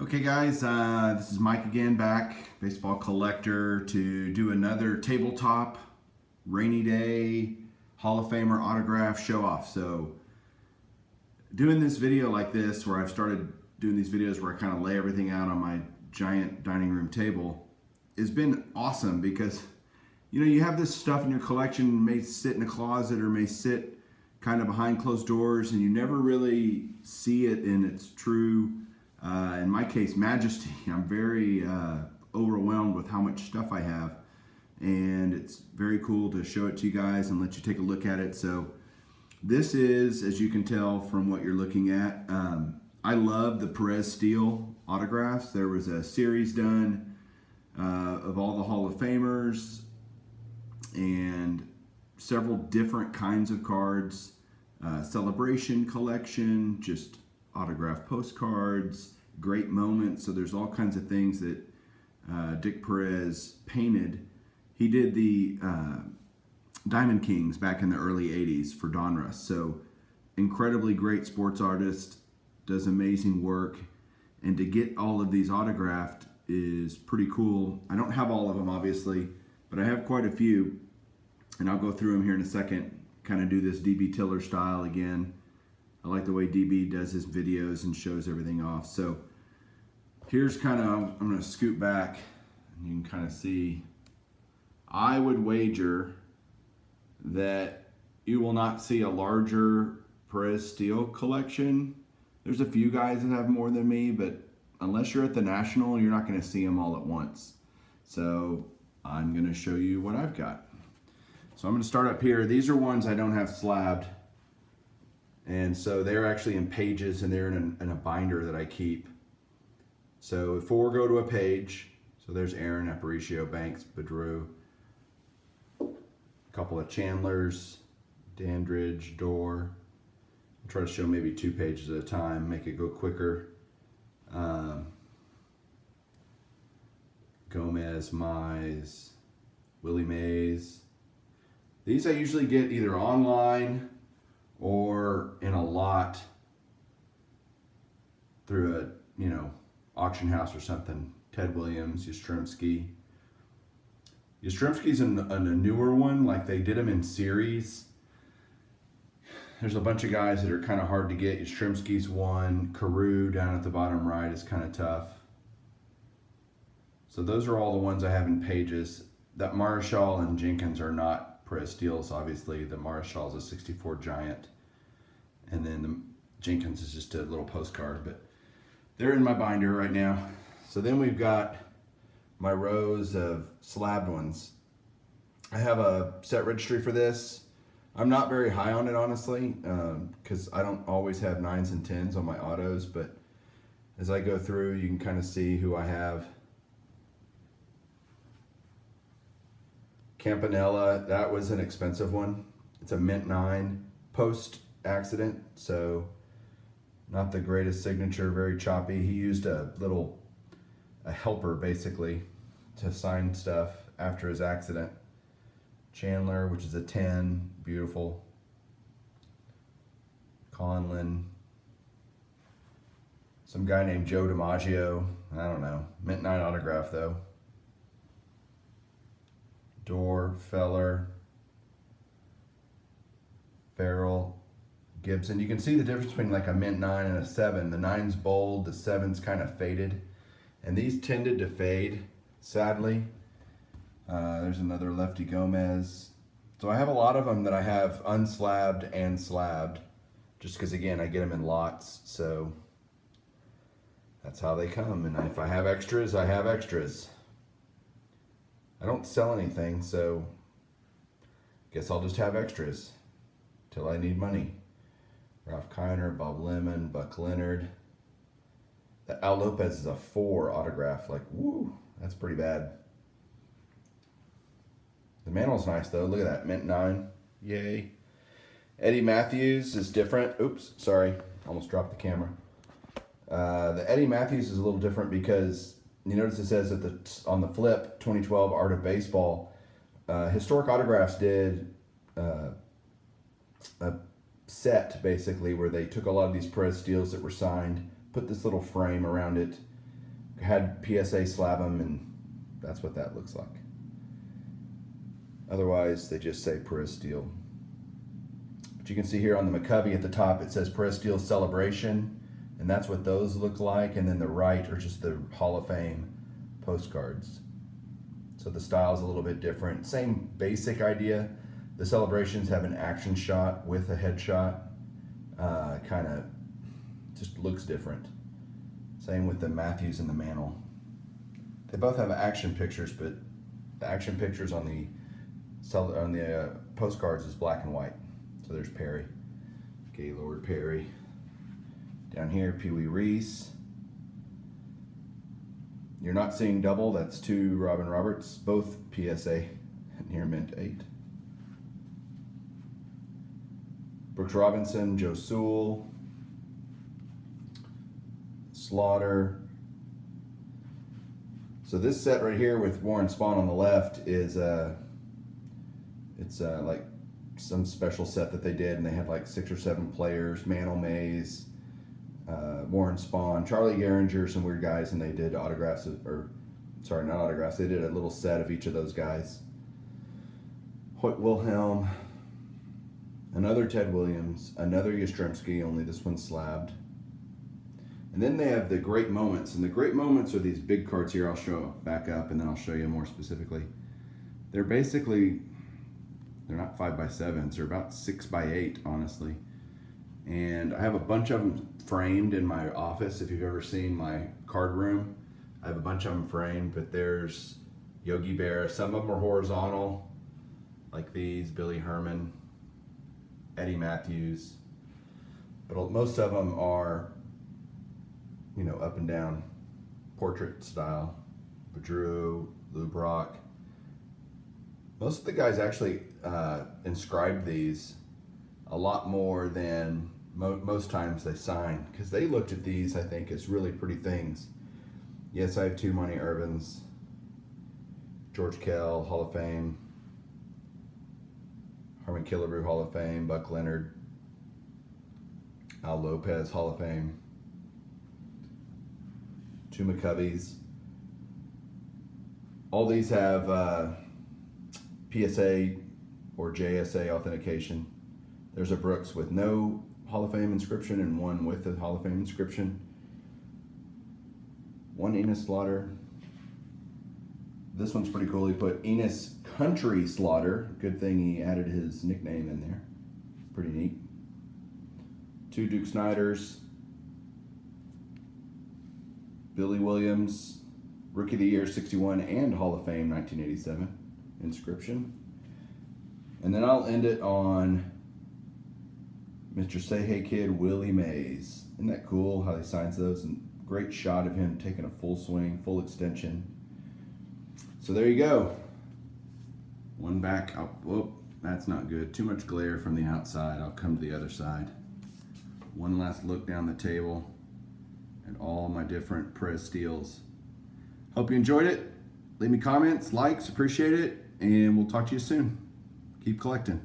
Okay guys, this is Mike again, back, baseball collector, to do another tabletop rainy day Hall of Famer autograph show off. So doing this video like this, where I've started doing these videos where I kind of lay everything out on my giant dining room table, has been awesome because you have this stuff in your collection, may sit in a closet or may sit kind of behind closed doors, and you never really see it in its true in my case, majesty. I'm very overwhelmed with how much stuff I have, and it's very cool to show it to you guys and let you take a look at it. So this is, as you can tell from what you're looking at, I love the Perez-Steele autographs. There was a series done of all the Hall of Famers and several different kinds of cards, celebration collection, just autograph postcards, great moments. So there's all kinds of things that Dick Perez painted. He did the Diamond Kings back in the early 80s for Donruss. So incredibly great sports artist, does amazing work. And to get all of these autographed is pretty cool. I don't have all of them, obviously, but I have quite a few. And I'll go through them here in a second, kind of do this DB Tiller style again. I like the way DB does his videos and shows everything off. So here's kind of, I'm going to scoot back and you can kind of see. I would wager that you will not see a larger Perez-Steele collection. There's a few guys that have more than me, but unless you're at the National, you're not going to see them all at once. So I'm going to show you what I've got. So I'm going to start up here. These are ones I don't have slabbed. And so they're actually in pages, and they're in a binder that I keep. So 4 go to a page. So there's Aaron, Aparicio, Banks, Bedrew. A couple of Chandlers, Dandridge, Dorr. I'll try to show maybe 2 pages at a time, make it go quicker. Gomez, Mize, Willie Mays. These I usually get either online or in a lot through a, auction house or something. Ted Williams, Yastrzemski. Yastrzemski's a newer one, like they did them in series. There's a bunch of guys that are kind of hard to get. Yastrzemski's one. Carew down at the bottom right is kind of tough. So those are all the ones I have in pages. That Marichal and Jenkins are not Perez-Steele's, obviously. The Marichal is a 64 Giant, and then the Jenkins is just a little postcard, but they're in my binder right now. So then we've got my rows of slabbed ones. I have a set registry for this. I'm not very high on it, honestly, because I don't always have 9s and 10s on my autos, but as I go through, you can kind of see who I have. Campanella, that was an expensive one. It's a mint 9 post accident, so not the greatest signature, very choppy. He used a helper basically to sign stuff after his accident. Chandler, which is a 10, beautiful. Conlon. Some guy named Joe DiMaggio, I don't know, mint 9 autograph though. Dorr, Feller, Farrell, Gibson. You can see the difference between like a mint 9 and a 7. The 9's bold, the 7's kind of faded. And these tended to fade, sadly. There's another Lefty Gomez. So I have a lot of them that I have unslabbed and slabbed, just because, again, I get them in lots. So that's how they come. And if I have extras, I have extras. I don't sell anything, so guess I'll just have extras till I need money. Ralph Kiner, Bob Lemon, Buck Leonard. The Al Lopez is a 4 autograph. Like, woo, that's pretty bad. The Mantl's nice though. Look at that, mint 9. Yay. Eddie Matthews is different. Oops, sorry, almost dropped the camera. The Eddie Matthews is a little different because you notice it says that on the flip, 2012 Art of Baseball. Historic Autographs did a set basically where they took a lot of these Perez-Steeles that were signed, put this little frame around it, had PSA slab them, and that's what that looks like. Otherwise, they just say Perez-Steele. But you can see here on the McCovey at the top, it says Perez-Steele Celebration, and that's what those look like. And then the right are just the Hall of Fame postcards. So the style is a little bit different. Same basic idea. The celebrations have an action shot with a headshot. Kind of just looks different. Same with the Matthews and the Mantle. They both have action pictures, but the action pictures on the postcards is black and white. So there's Perry, Gaylord Perry. Down here, Pee Wee Reese. You're not seeing double, that's 2 Robin Roberts, both PSA near mint 8. Brooks Robinson, Joe Sewell, Slaughter. So this set right here with Warren Spahn on the left is like some special set that they did, and they had like 6 or 7 players, Mantle, Mays, Warren Spahn, Charlie Gehringer, some weird guys, and they did autographs, or sorry, not autographs, they did a little set of each of those guys. Hoyt Wilhelm, another Ted Williams, another Yastrzemski, only this one's slabbed. And then they have the great moments, and the great moments are these big cards here. I'll show back up, and then I'll show you more specifically. They're basically, they're not 5x7s, they're about 6x8, honestly. And I have a bunch of them framed in my office. If you've ever seen my card room, I have a bunch of them framed, but there's Yogi Berra. Some of them are horizontal, like these, Billy Herman, Eddie Matthews. But most of them are, you know, up and down, portrait style. Bedrew, Lou Brock. Most of the guys actually inscribed these a lot more than most times they sign, because they looked at these, I think, as really pretty things. Yes, I have 2 Monty Irvins, George Kell, Hall of Fame, Harmon Killebrew, Hall of Fame, Buck Leonard, Al Lopez, Hall of Fame, 2 McCoveys. All these have PSA or JSA authentication. There's a Brooks with no Hall of Fame inscription and one with the Hall of Fame inscription. 1 Enos Slaughter. This one's pretty cool. He put Enos Country Slaughter. Good thing he added his nickname in there. Pretty neat. 2 Duke Snyders. Billy Williams, Rookie of the Year 61 and Hall of Fame 1987 inscription. And then I'll end it on Mr. Say Hey Kid, Willie Mays. Isn't that cool how he signs those? And great shot of him taking a full swing, full extension. So there you go. One back. Oh, whoop, that's not good. Too much glare from the outside. I'll come to the other side. One last look down the table at all my different Perez-Steeles. Hope you enjoyed it. Leave me comments, likes, appreciate it, and we'll talk to you soon. Keep collecting.